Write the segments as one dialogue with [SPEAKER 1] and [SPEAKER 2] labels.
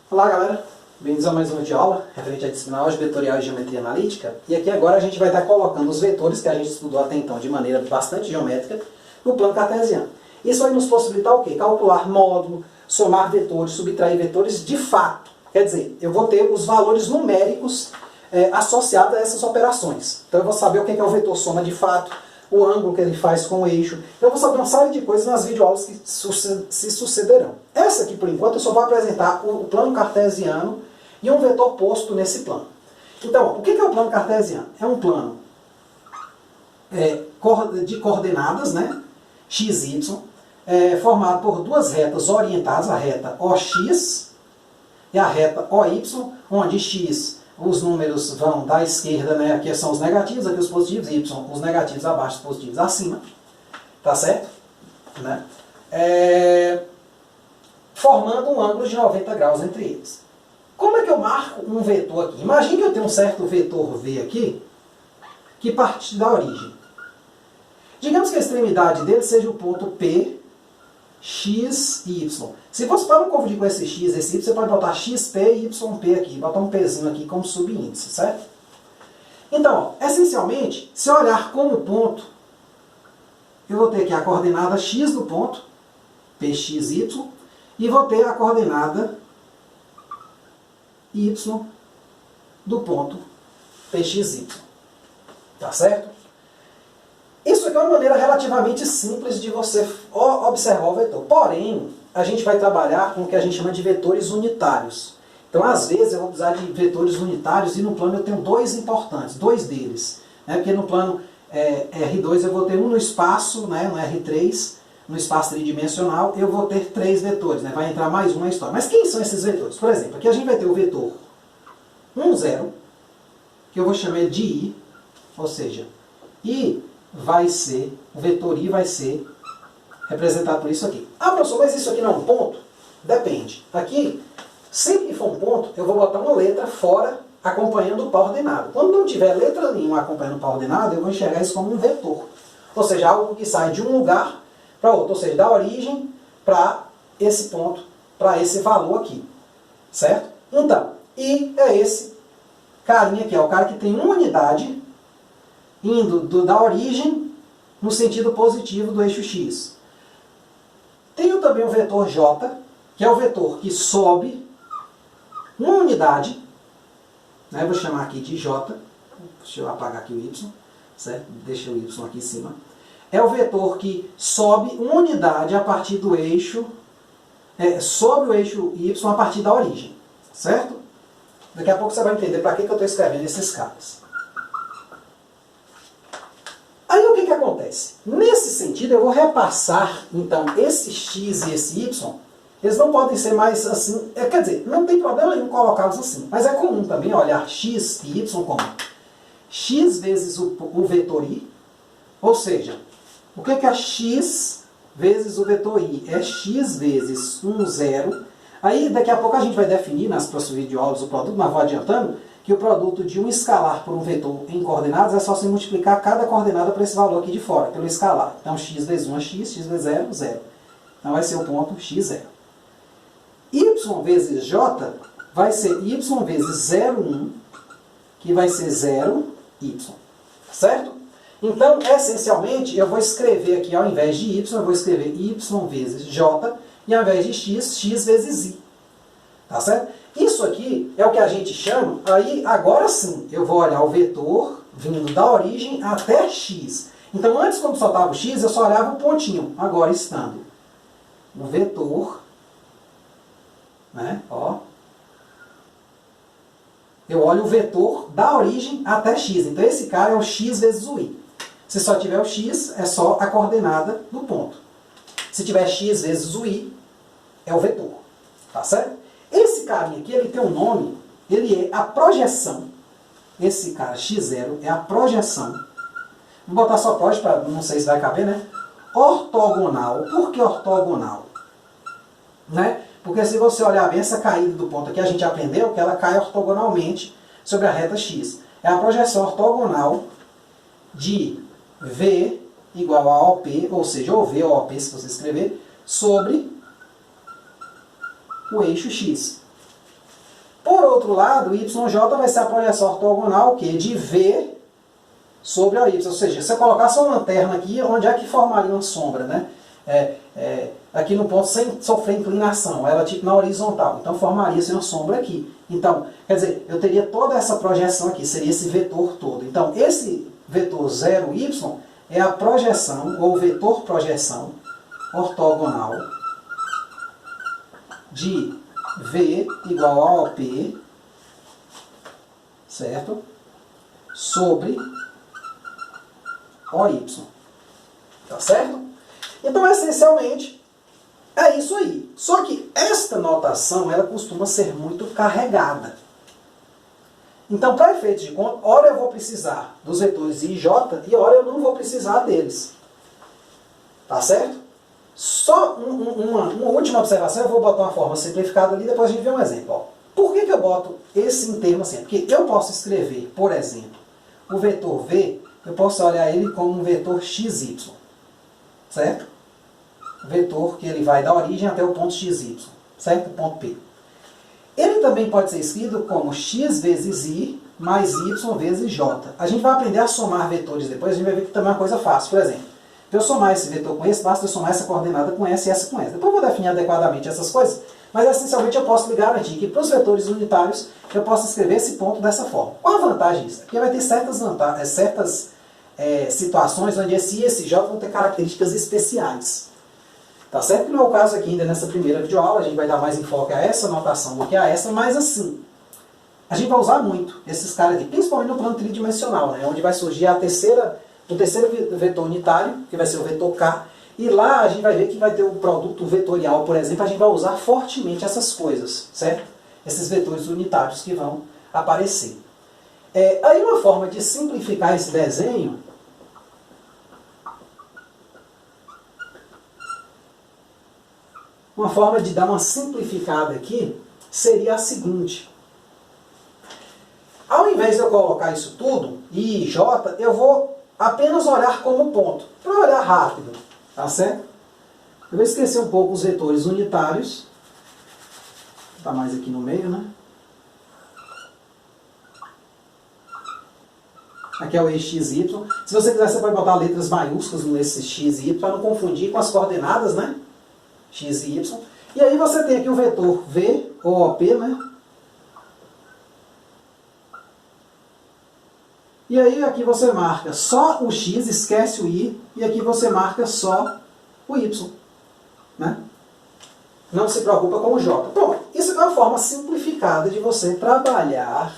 [SPEAKER 1] Olá galera, bem-vindos a mais uma de aula referente à disciplina Álgebra Vetorial e Geometria Analítica. E aqui agora a gente vai estar colocando os vetores que a gente estudou até então de maneira bastante geométrica no plano cartesiano. Isso vai nos possibilitar o quê? Calcular módulo, somar vetores, subtrair vetores de fato. Quer dizer, eu vou ter os valores numéricos associados a essas operações. Então eu vou saber o que é o vetor soma de fato, o ângulo que ele faz com o eixo. Eu vou saber uma série de coisas nas videoaulas que se sucederão. Essa aqui, por enquanto, eu só vou apresentar o plano cartesiano e um vetor posto nesse plano. Então, o que é o plano cartesiano? É um plano de coordenadas, né? x, y, formado por duas retas orientadas, a reta OX e a reta OY, onde x, os números vão da esquerda, né? Aqui são os negativos, aqui os positivos, y, os negativos abaixo, os positivos acima. Tá certo? Né? Formando um ângulo de 90 graus entre eles. Como é que eu marco um vetor aqui? Imagine que eu tenho um certo vetor V aqui, que parte da origem. Digamos que a extremidade dele seja o ponto P, X e Y. Se você para não confundir com esse X e esse Y, você pode botar XP e YP aqui, botar um Pzinho aqui como subíndice, certo? Então, ó, essencialmente, se eu olhar como ponto, eu vou ter aqui a coordenada X do ponto, PXY, e vou ter a coordenada Y do ponto PXY. Tá certo? Isso aqui é uma maneira relativamente simples de você observar o vetor. Porém, a gente vai trabalhar com o que a gente chama de vetores unitários. Então, às vezes, eu vou precisar de vetores unitários e no plano eu tenho dois importantes, dois deles. Né? Porque no plano R2 eu vou ter um no espaço, né? No R3, no espaço tridimensional, eu vou ter três vetores. Né? Vai entrar mais um na história. Mas quem são esses vetores? Por exemplo, aqui a gente vai ter o vetor 1, 0, que eu vou chamar de I, ou seja, I vai ser, o vetor I vai ser representado por isso aqui. Ah, professor, mas isso aqui não é um ponto? Depende. Aqui, sempre que for um ponto, eu vou botar uma letra fora acompanhando o par ordenado. Quando não tiver letra nenhuma acompanhando o par ordenado, eu vou enxergar isso como um vetor. Ou seja, algo que sai de um lugar para outro. Ou seja, da origem para esse ponto, para esse valor aqui. Certo? Então, I é esse carinha aqui, é o cara que tem uma unidade indo da origem no sentido positivo do eixo X. Tenho também o vetor J, que é o vetor que sobe uma unidade, né? Vou chamar aqui de J, deixa eu apagar aqui o Y, certo? Deixa o Y aqui em cima. É o vetor que sobe uma unidade a partir do eixo, sobre o eixo Y a partir da origem, certo? Daqui a pouco você vai entender para que eu estou escrevendo esses caras. Aí o que acontece? Nesse sentido eu vou repassar, então, esse x e esse y, eles não podem ser mais assim, quer dizer, não tem problema nenhum colocá-los assim, mas é comum também olhar x e y como x vezes o vetor i, ou seja, o que é x vezes o vetor i? É x vezes 1, 0, aí daqui a pouco a gente vai definir nas próximas videoaulas o produto, mas vou adiantando, que o produto de um escalar por um vetor em coordenadas é só se multiplicar cada coordenada para esse valor aqui de fora, pelo escalar. Então, x vezes 1 é x, x vezes 0, 0. Então, vai ser o ponto x0. Y vezes j vai ser y vezes 0, 1, que vai ser 0, y. Certo? Então, essencialmente, eu vou escrever aqui, ao invés de y, eu vou escrever y vezes j, e ao invés de x, x vezes i. Tá certo? Isso aqui é o que a gente chama, aí agora sim, eu vou olhar o vetor vindo da origem até x. Então antes, quando só estava o x, eu só olhava o pontinho. Agora estando o vetor, né, ó, eu olho o vetor da origem até x. Então esse cara é o x vezes o y. Se só tiver o x, é só a coordenada do ponto. Se tiver x vezes o y, é o vetor. Tá certo? Esse carinha aqui, ele tem um nome, ele é a projeção. Esse cara, x0, é a projeção. Vou botar só proj, para não sei se vai caber, né? Ortogonal. Por que ortogonal? Né? Porque se você olhar bem essa caída do ponto aqui, a gente aprendeu que ela cai ortogonalmente sobre a reta x. É a projeção ortogonal de V igual a OP, ou seja, ou V ou OP, se você escrever, sobre o eixo x. Por outro lado, YJ vai ser a projeção ortogonal o quê? De V sobre OY. Ou seja, se eu colocasse uma lanterna aqui, onde é que formaria uma sombra, né? Aqui no ponto sem sofrer inclinação, ela tipo na horizontal. Então formaria-se uma sombra aqui. Então, quer dizer, eu teria toda essa projeção aqui, seria esse vetor todo. Então, esse vetor 0y é a projeção, ou vetor projeção, ortogonal de V igual a OP, certo? Sobre OY. Tá certo? Então, essencialmente, é isso aí. Só que esta notação, ela costuma ser muito carregada. Então, para efeitos de conta, ora eu vou precisar dos vetores I e J, e ora eu não vou precisar deles. Tá certo? Só uma última observação, eu vou botar uma forma simplificada ali, depois a gente vê um exemplo. Ó. Por que eu boto esse em termo assim? Porque eu posso escrever, por exemplo, o vetor V, eu posso olhar ele como um vetor XY. Certo? Vetor que ele vai da origem até o ponto XY. Certo? Ponto P. Ele também pode ser escrito como x vezes i mais y vezes j. A gente vai aprender a somar vetores depois, a gente vai ver que também é uma coisa fácil. Por exemplo, para eu somar esse vetor com esse, basta eu somar essa coordenada com essa e essa com essa. Depois eu vou definir adequadamente essas coisas, mas essencialmente eu posso lhe garantir que para os vetores unitários eu posso escrever esse ponto dessa forma. Qual a vantagem disso? Porque vai ter certas situações onde esse i e esse j vão ter características especiais. Tá certo? Que não é o caso aqui ainda nessa primeira videoaula, a gente vai dar mais enfoque a essa notação do que a essa, mas assim, a gente vai usar muito esses caras aqui, principalmente no plano tridimensional, né? Onde vai surgir o terceiro vetor unitário, que vai ser o vetor K, e lá a gente vai ver que vai ter o produto vetorial, por exemplo, a gente vai usar fortemente essas coisas, certo? Esses vetores unitários que vão aparecer. Aí uma forma de simplificar esse desenho, uma forma de dar uma simplificada aqui seria a seguinte. Ao invés de eu colocar isso tudo, I e J, eu vou apenas olhar como ponto. Para olhar rápido, tá certo? Eu vou esquecer um pouco os vetores unitários. Está mais aqui no meio, né? Aqui é o eixo x, y. Se você quiser, você pode botar letras maiúsculas nesse x e y para não confundir com as coordenadas, né? X e Y. E aí você tem aqui o vetor V, ou OP, né? E aí aqui você marca só o X, esquece o I, e aqui você marca só o Y. Né? Não se preocupa com o J. Bom, isso é uma forma simplificada de você trabalhar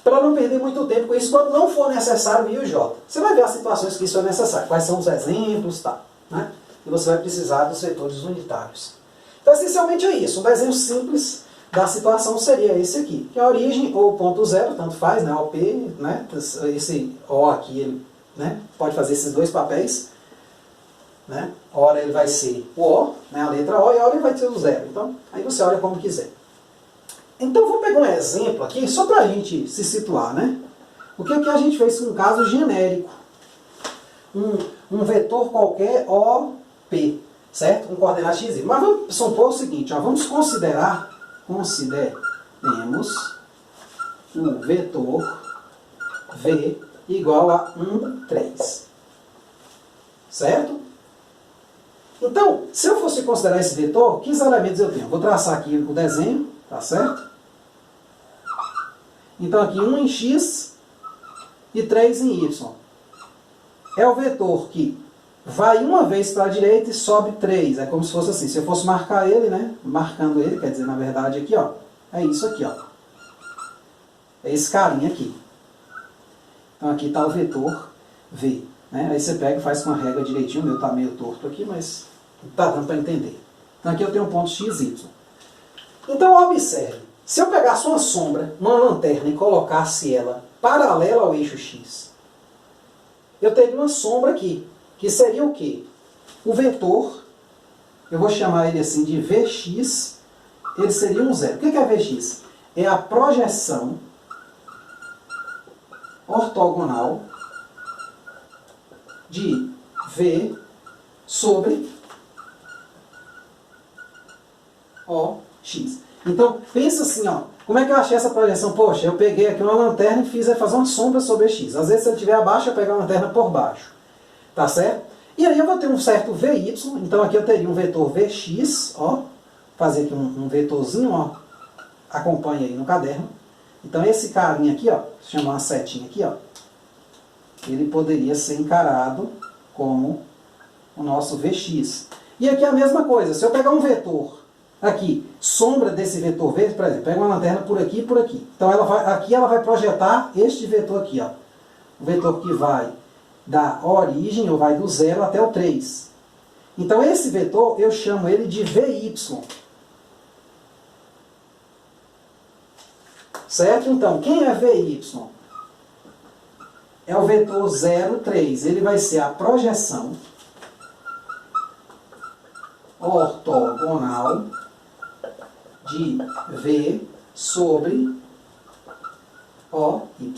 [SPEAKER 1] para não perder muito tempo com isso quando não for necessário o I e o J. Você vai ver as situações que isso é necessário, quais são os exemplos, tá, né? E você vai precisar dos vetores unitários. Então, essencialmente é isso. Um desenho simples da situação seria esse aqui, que é a origem ou ponto zero, tanto faz, né? OP, né? Esse O aqui, ele, né? Pode fazer esses dois papéis. Né? Ora ele vai ser o O, né? A letra O, e a hora ele vai ser o zero. Então, aí você olha como quiser. Então, vou pegar um exemplo aqui, só para a gente se situar, né? O que a gente fez com um caso genérico. Um vetor qualquer, OP, certo? Com coordenada x, y. Mas vamos supor o seguinte, ó, vamos consideremos o vetor V igual a 1, 3. Certo? Então, se eu fosse considerar esse vetor, que elementos eu tenho? Vou traçar aqui o desenho, tá certo? Então aqui 1 em x e 3 em y. É o vetor que vai uma vez para a direita e sobe 3. É como se fosse assim. Se eu fosse marcar ele, né? Marcando ele, quer dizer, na verdade, aqui, ó. É isso aqui, ó. É esse carinha aqui. Então aqui está o vetor V. Né? Aí você pega e faz com a régua direitinho. O meu está meio torto aqui, mas tá dando para entender. Então aqui eu tenho um ponto x, y. Então observe. Se eu pegasse uma sombra, uma lanterna, e colocasse ela paralela ao eixo x, eu teria uma sombra aqui, que seria o quê? O vetor, eu vou chamar ele assim de Vx, ele seria um zero. O que é Vx? É a projeção ortogonal de V sobre OX. Então, pensa assim, ó, como é que eu achei essa projeção? Poxa, eu peguei aqui uma lanterna e fiz fazer uma sombra sobre X. Às vezes, se ele estiver abaixo, eu pego a lanterna por baixo. Tá certo? E aí eu vou ter um certo VY, então aqui eu teria um vetor VX, ó, fazer aqui um vetorzinho, ó, acompanha aí no caderno. Então esse carinha aqui, ó, se chamar uma setinha aqui, ó, ele poderia ser encarado como o nosso Vx. E aqui é a mesma coisa, se eu pegar um vetor aqui, sombra desse vetor verde, por exemplo, pega uma lanterna por aqui e por aqui. Então aqui ela vai projetar este vetor aqui, ó. O vetor que vai da origem, ou vai do 0 até o 3. Então esse vetor, eu chamo ele de VY. Certo? Então, quem é VY? É o vetor 0, 3. Ele vai ser a projeção ortogonal de V sobre OY.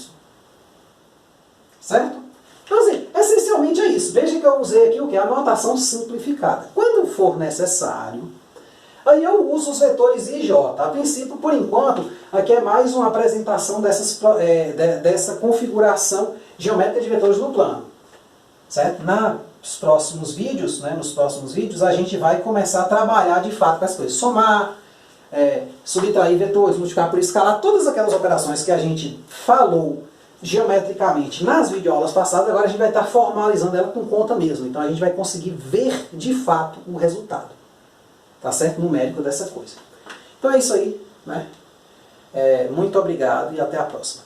[SPEAKER 1] Certo? Então, assim, essencialmente é isso. Veja que eu usei aqui o que? A notação simplificada. Quando for necessário, aí eu uso os vetores I e J. A princípio, por enquanto, aqui é mais uma apresentação dessa configuração geométrica de vetores no plano. Certo? Nos próximos vídeos, a gente vai começar a trabalhar de fato com as coisas. Somar, subtrair vetores, multiplicar por escalar, todas aquelas operações que a gente falou geometricamente nas videoaulas passadas, agora a gente vai estar formalizando ela com conta mesmo. Então a gente vai conseguir ver de fato o resultado. Tá certo? Numérico dessa coisa. Então é isso aí, né? Muito obrigado e até a próxima.